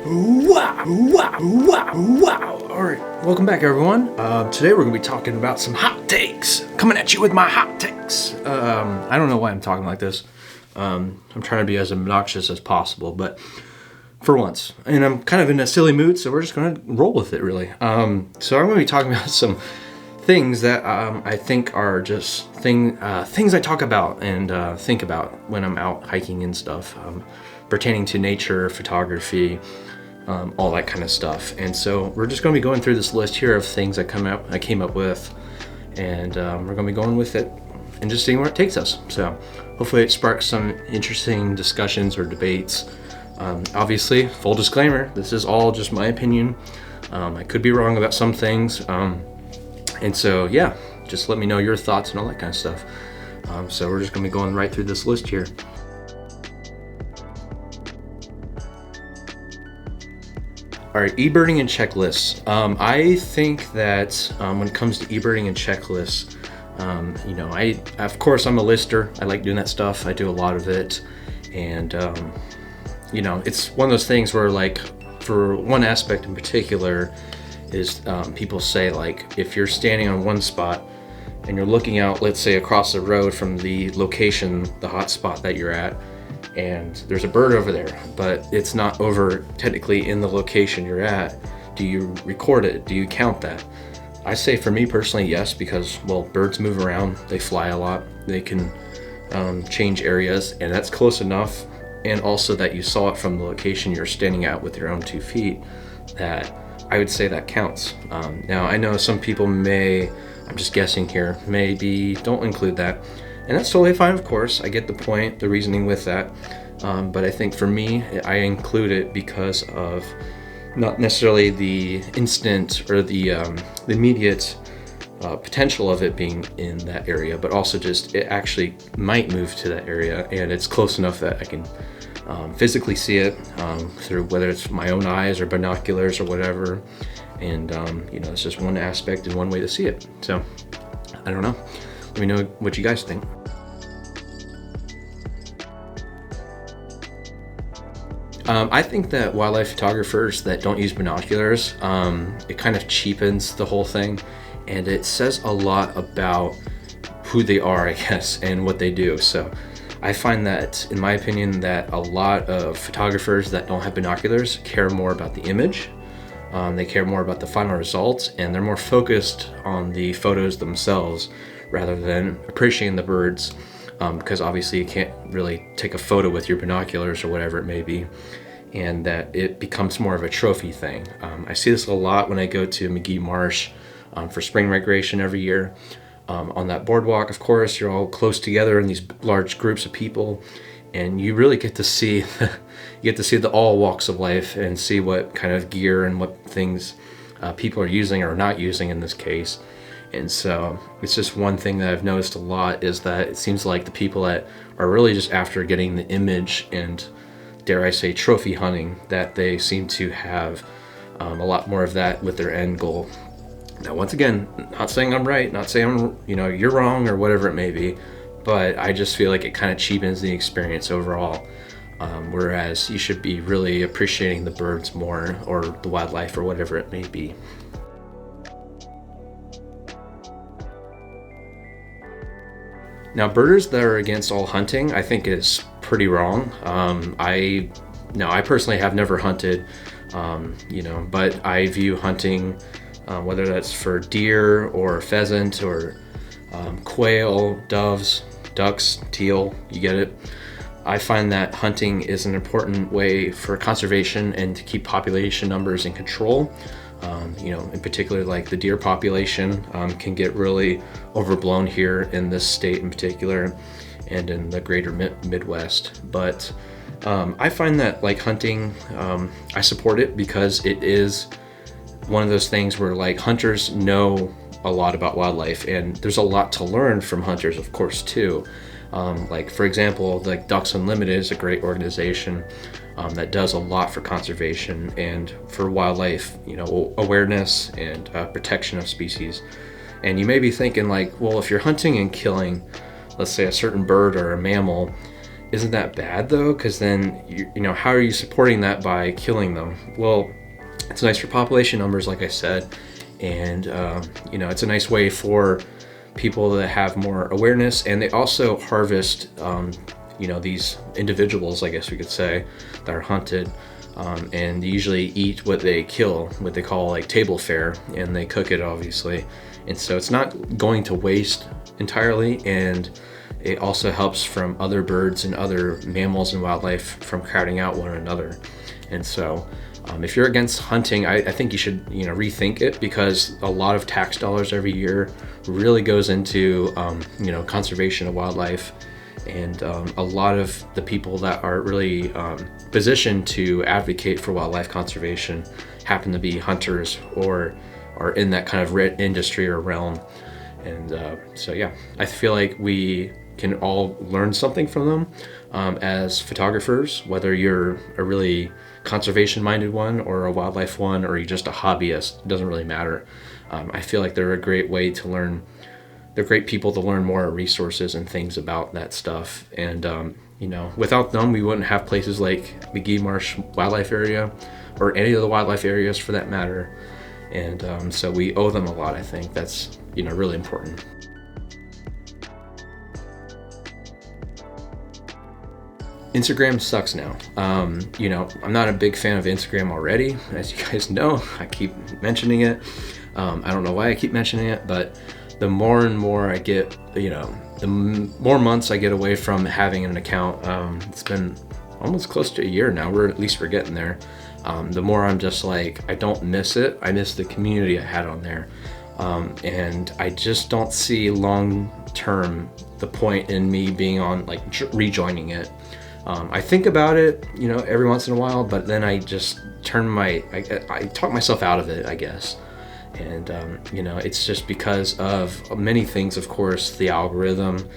Wow, wow, wow, wow. All right, welcome back, everyone. Today we're going to be talking about some hot takes. Coming at you with my hot takes. I don't know why I'm talking like this. I'm trying to be as obnoxious as possible, but for once. And I'm kind of in a silly mood, so we're just going to roll with it, really. So I'm going to be talking about some things that I think are just things I talk about and think about when I'm out hiking and stuff, pertaining to nature, photography, all that kind of stuff. And so we're just going to be going through this list here of things I came up with, and we're going to be going with it and just seeing where it takes us. So hopefully it sparks some interesting discussions or debates. Obviously, full disclaimer, this is all just my opinion. I could be wrong about some things. And so, yeah, just let me know your thoughts and all that kind of stuff. So we're just going to be going right through this list here. All right, e-birding and checklists. I think that when it comes to e-birding and checklists, of course, I'm a lister. I like doing that stuff. I do a lot of it. And, it's one of those things where, like, for one aspect in particular, is people say, like, if you're standing on one spot and you're looking out, let's say, across the road from the location, the hot spot that you're at, and there's a bird over there, but it's not over technically in the location you're at, do you record it? Do you count that? I say for me personally, yes, because, well, birds move around, they fly a lot, they can change areas, and that's close enough, and also that you saw it from the location you're standing at with your own 2 feet, that I would say that counts. Now, I know some people I'm just guessing here, maybe don't include that. And that's totally fine, of course. I get the point, the reasoning with that. But I think for me, I include it because of not necessarily the instant or the immediate potential of it being in that area, but also just it actually might move to that area, and it's close enough that I can physically see it through whether it's my own eyes or binoculars or whatever. And it's just one aspect and one way to see it. So I don't know. Let me know what you guys think. I think that wildlife photographers that don't use binoculars, it kind of cheapens the whole thing, and it says a lot about who they are, I guess, and what they do. So I find that, in my opinion, that a lot of photographers that don't have binoculars care more about the image. They care more about the final results, and they're more focused on the photos themselves rather than appreciating the birds, because obviously you can't really take a photo with your binoculars or whatever it may be, and that it becomes more of a trophy thing. I see this a lot when I go to McGee Marsh for spring migration every year. On that boardwalk, of course, you're all close together in these large groups of people, and you really get to see the all walks of life and see what kind of gear and what things people are using or not using in this case. And so it's just one thing that I've noticed a lot is that it seems like the people that are really just after getting the image and, dare I say, trophy hunting, that they seem to have a lot more of that with their end goal. Now, once again, not saying I'm right, not saying you're wrong or whatever it may be, but I just feel like it kind of cheapens the experience overall. Whereas you should be really appreciating the birds more, or the wildlife, or whatever it may be. Now, birders that are against all hunting, I think is pretty wrong. I personally have never hunted, but I view hunting, whether that's for deer or pheasant or quail, doves, ducks, teal, you get it. I find that hunting is an important way for conservation and to keep population numbers in control. In particular, like the deer population can get really overblown here in this state in particular and in the greater Midwest. But I find that, like, hunting, I support it because it is one of those things where, like, hunters know a lot about wildlife, and there's a lot to learn from hunters, of course, too. Like, for example, like Ducks Unlimited is a great organization that does a lot for conservation and for wildlife, awareness and protection of species. And you may be thinking, like, well, if you're hunting and killing, let's say, a certain bird or a mammal, isn't that bad though? Because then, you know, how are you supporting that by killing them? Well, it's nice for population numbers, like I said, and you know, it's a nice way for people that have more awareness, and they also harvest, you know, these individuals, I guess we could say, that are hunted, and they usually eat what they kill, what they call like table fare, and they cook it obviously, and so it's not going to waste entirely, and it also helps from other birds and other mammals and wildlife from crowding out one another. And so if you're against hunting, I think you should, you know, rethink it, because a lot of tax dollars every year really goes into, you know, conservation of wildlife. And a lot of the people that are really positioned to advocate for wildlife conservation happen to be hunters or are in that kind of industry or realm. And so, yeah, I feel like we can all learn something from them as photographers, whether you're a really conservation-minded one or a wildlife one, or you're just a hobbyist. It doesn't really matter. I feel like they're a great way to learn. They're great people to learn more resources and things about that stuff. And you know, without them, we wouldn't have places like McGee Marsh Wildlife Area, or any of the wildlife areas for that matter. And so we owe them a lot. I think that's, you know, really important. Instagram sucks now. You know, I'm not a big fan of Instagram already, as you guys know. I keep mentioning it. I don't know why I keep mentioning it, but the more and more I get, you know, the more months I get away from having an account, it's been almost close to a year now. We're getting there. The more I'm just like, I don't miss it. I miss the community I had on there. And I just don't see long term the point in me being on, like, rejoining it. I think about it, you know, every once in a while, but then I just I talk myself out of it, I guess. And, you know, it's just because of many things, of course, the algorithm,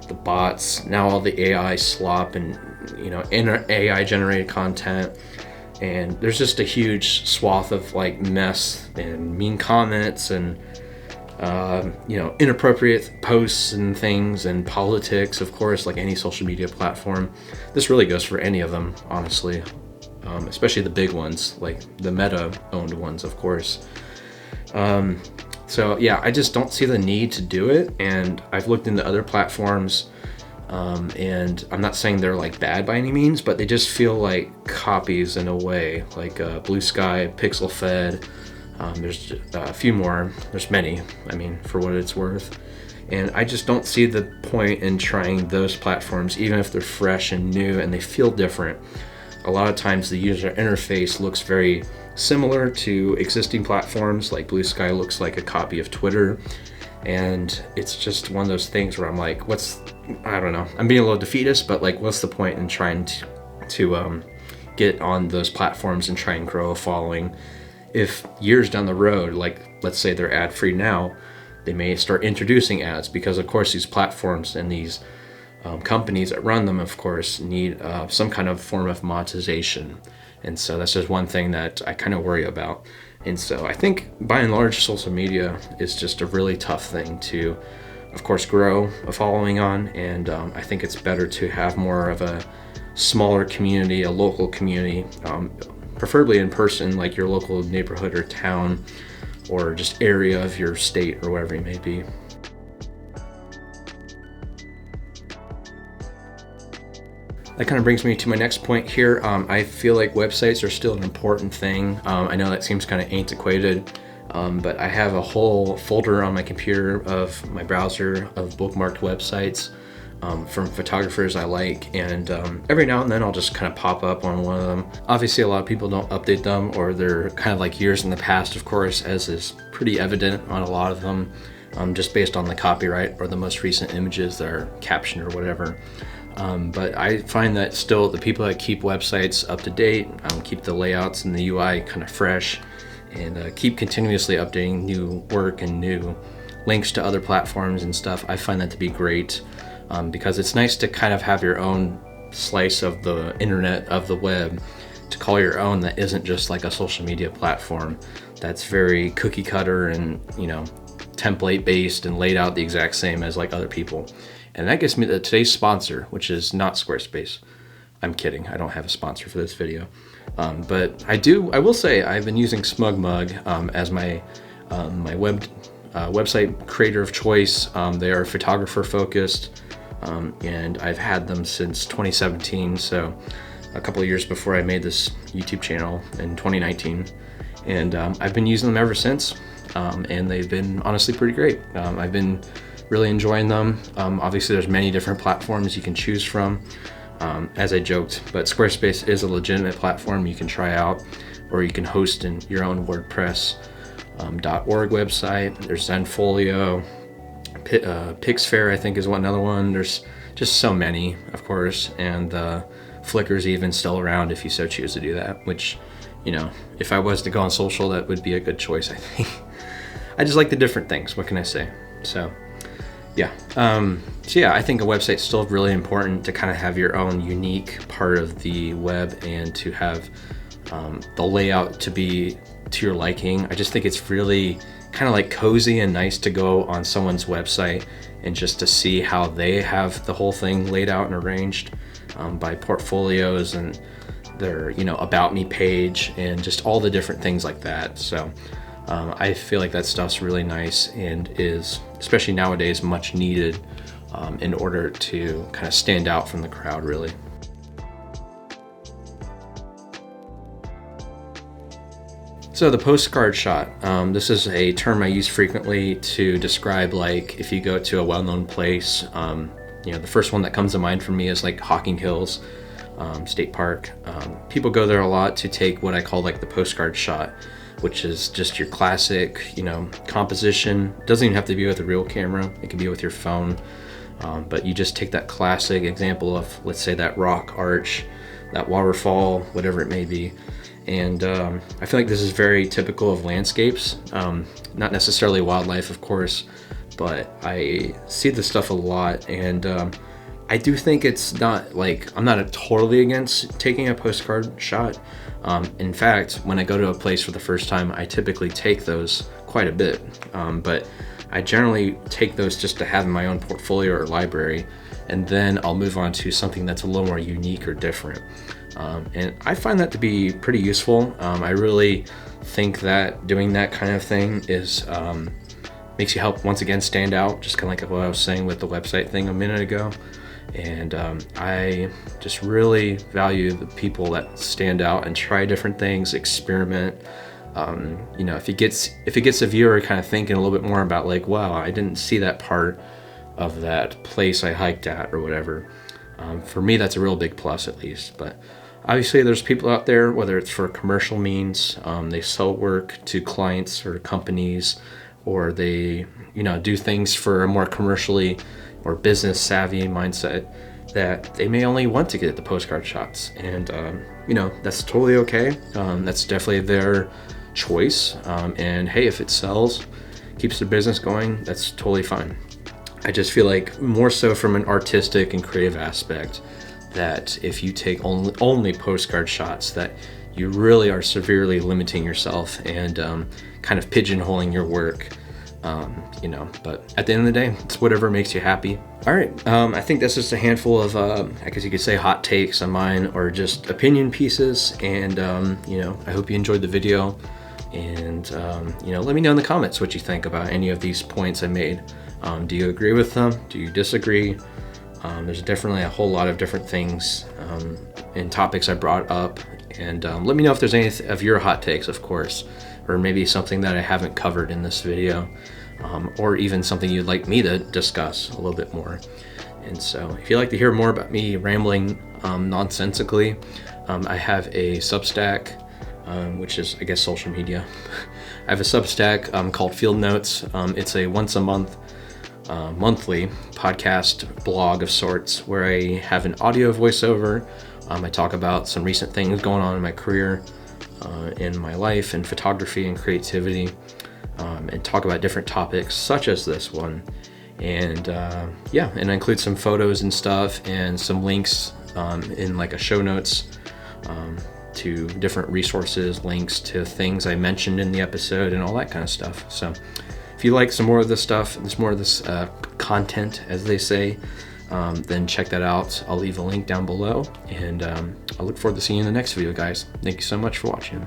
the bots, now all the AI slop and, you know, AI generated content. And there's just a huge swath of like mess and mean comments and, you know, inappropriate posts and things, and politics, of course, like any social media platform. This really goes for any of them, honestly, especially the big ones, like the Meta owned ones, of course. So yeah, I just don't see the need to do it. And I've looked into other platforms, and I'm not saying they're like bad by any means, but they just feel like copies in a way, like Blue Sky, Pixel Fed. There's a few more. There's many, I mean, for what it's worth. And I just don't see the point in trying those platforms, even if they're fresh and new and they feel different. A lot of times the user interface looks very similar to existing platforms, like Blue Sky looks like a copy of Twitter. And it's just one of those things where I'm like, I don't know, I'm being a little defeatist, but like, what's the point in trying to get on those platforms and try and grow a following if years down the road, like let's say they're ad free now, they may start introducing ads, because of course these platforms and these companies that run them, of course, need some kind of form of monetization. And so that's just one thing that I kind of worry about. And so I think by and large, social media is just a really tough thing to, of course, grow a following on. And I think it's better to have more of a smaller community, a local community, preferably in person, like your local neighborhood or town, or just area of your state or wherever you may be. That kind of brings me to my next point here. I feel like websites are still an important thing. I know that seems kind of antiquated, but I have a whole folder on my computer of my browser of bookmarked websites from photographers I like, and every now and then I'll just kind of pop up on one of them. Obviously, a lot of people don't update them, or they're kind of like years in the past, of course, as is pretty evident on a lot of them, just based on the copyright or the most recent images that are captioned or whatever. But I find that still the people that keep websites up to date, keep the layouts and the UI kind of fresh, and keep continuously updating new work and new links to other platforms and stuff, I find that to be great, because it's nice to kind of have your own slice of the internet, of the web, to call your own, that isn't just like a social media platform that's very cookie cutter and, you know, template based and laid out the exact same as like other people. And that gets me to today's sponsor, which is not Squarespace. I'm kidding. I don't have a sponsor for this video. But I will say I've been using SmugMug as my website creator of choice. They are photographer focused, and I've had them since 2017. So a couple of years before I made this YouTube channel in 2019. And I've been using them ever since. And they've been honestly pretty great. I've been really enjoying them. Obviously there's many different platforms you can choose from. As I joked, but Squarespace is a legitimate platform you can try out, or you can host in your own WordPress .org website. There's Zenfolio, Pixfair I think is another one. There's just so many, of course, and Flickr's even still around if you so choose to do that, which, you know, if I was to go on social, that would be a good choice, I think. I just like the different things, what can I say? So yeah, I think a website's still really important to kind of have your own unique part of the web and to have the layout to be to your liking. I just think it's really kind of like cozy and nice to go on someone's website and just to see how they have the whole thing laid out and arranged by portfolios and their, you know, about me page and just all the different things like that. So I feel like that stuff's really nice and is, especially nowadays, much needed in order to kind of stand out from the crowd, really. So the postcard shot, this is a term I use frequently to describe, like, if you go to a well-known place, you know, the first one that comes to mind for me is like Hocking Hills State Park. People go there a lot to take what I call like the postcard shot, which is just your classic, you know, composition. It doesn't even have to be with a real camera. It can be with your phone. But you just take that classic example of, let's say, that rock arch, that waterfall, whatever it may be. And I feel like this is very typical of landscapes, not necessarily wildlife, of course, but I see this stuff a lot. And I do think it's not like, I'm not totally against taking a postcard shot. In fact, when I go to a place for the first time, I typically take those quite a bit. But I generally take those just to have in my own portfolio or library, and then I'll move on to something that's a little more unique or different. And I find that to be pretty useful. I really think that doing that kind of thing is makes you help once again stand out, just kind of like what I was saying with the website thing a minute ago. And I just really value the people that stand out and try different things, experiment. You know, if it gets a viewer kind of thinking a little bit more about like, wow, I didn't see that part of that place I hiked at or whatever. For me, that's a real big plus, at least. But obviously there's people out there, whether it's for commercial means, they sell work to clients or companies, or they, you know, do things for a more commercially or business savvy mindset that they may only want to get the postcard shots. And, you know, that's totally okay. That's definitely their choice. And hey, if it sells, keeps their business going, that's totally fine. I just feel like more so from an artistic and creative aspect, that if you take only postcard shots, that you really are severely limiting yourself and kind of pigeonholing your work. You know, but at the end of the day, it's whatever makes you happy. All right, I think that's just a handful of, I guess you could say, hot takes on mine, or just opinion pieces. And you know, I hope you enjoyed the video. And you know, let me know in the comments what you think about any of these points I made. Do you agree with them? Do you disagree? There's definitely a whole lot of different things and topics I brought up. And let me know if there's any of your hot takes, of course, or maybe something that I haven't covered in this video, or even something you'd like me to discuss a little bit more. And so if you'd like to hear more about me rambling nonsensically, I have a Substack, which is, I guess, social media. I have a Substack called Field Notes. It's a once a month, monthly podcast blog of sorts where I have an audio voiceover. I talk about some recent things going on in my career, in my life, and photography and creativity, and talk about different topics such as this one. And yeah, and I include some photos and stuff and some links in like a show notes to different resources, links to things I mentioned in the episode and all that kind of stuff. So if you like some more of this stuff, there's more of this content, as they say, then check that out. I'll leave a link down below, and I look forward to seeing you in the next video, guys. Thank you so much for watching.